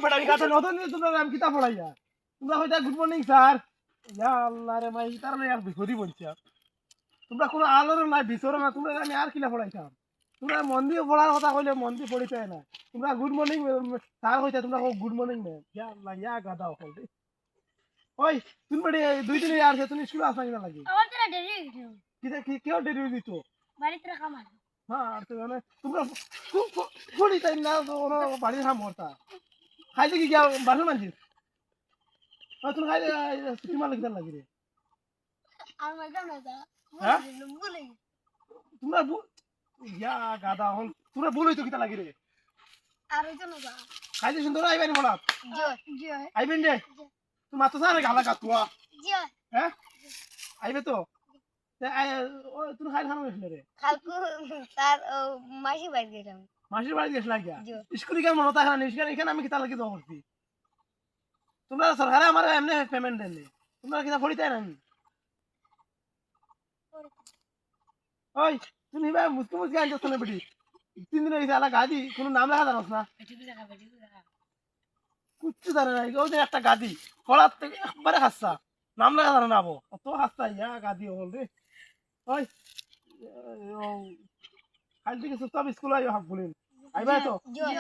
বেটারি কাছে নতুন তোমরা নাম কিতা পড়াইয়া তোমরা হইতা গুড মর্নিং স্যার ইয়া আল্লাহ রে ভাই তার আর বিপদই বলছি তোমরা কোনো আলোর নাই ভিতরে না তোমরা আমি আর কিলা পড়াইতাম তোমরা মন দিয়ে পড়ার কথা কইলে মন দিয়ে পড়িতে না তোমরা গুড মর্নিং স্যার হইতা তোমরা গুড মর্নিং ম্যাম ইয়া আল্লাহ ইয়া গাদা হল ওই তুমি বড় দুই দিন আর সে তুমি স্কুল আসা কিনা লাগি আমার তোরা দেরি হইছে কিতা কি কেউ দেরি দিত বাড়িতে রাখা মার হ্যাঁ আর তো মানে তোমরা কোনি তাই না ওনো বাড়ি হাম হতা খাইতে কি গিয়া বাসন মানছিস তুমি খাইতে তোমার লাগি তার লাগি রে আর মজা না যা হ্যাঁ বলে তোমরা ইয়া গাদা হল তোমরা বলই তো কিতা লাগি রে আর হইতো না যা খাইতে সুন্দর আইবেন বলা জয় জয় আইবেন রে তুমি মাত্র সারে গালা কাতুয়া জয় হ্যাঁ আইবে তো তুমি খাই খানো গেছিল রে কালকু তার মাসি বাইরে গেলাম মাসির বাড়ি গেছিল লাগিয়া স্কুলে কেন মনে থাকে না এখানে আমি কিতা লাগি জমা করছি তোমরা সরকারে আমার এমনি পেমেন্ট দেন তোমরা কিতা ফড়ি তাই না ওই তুমি ভাই মুসকে মুসকে আনছো না বেটি 3 দিন হইছে আলা গাদি কোনো নাম লেখা জানোস না কুচ্ছু জানে না ওই যে একটা গাদি ফড়ার থেকে একবারে খাচ্ছা নাম লেখা জানো না আবো অত খাচ্ছা ইয়া গাদি হল রে ওই কাল থেকে সুস্থ স্কুল আইও হাক বলিন আইবা তো জয়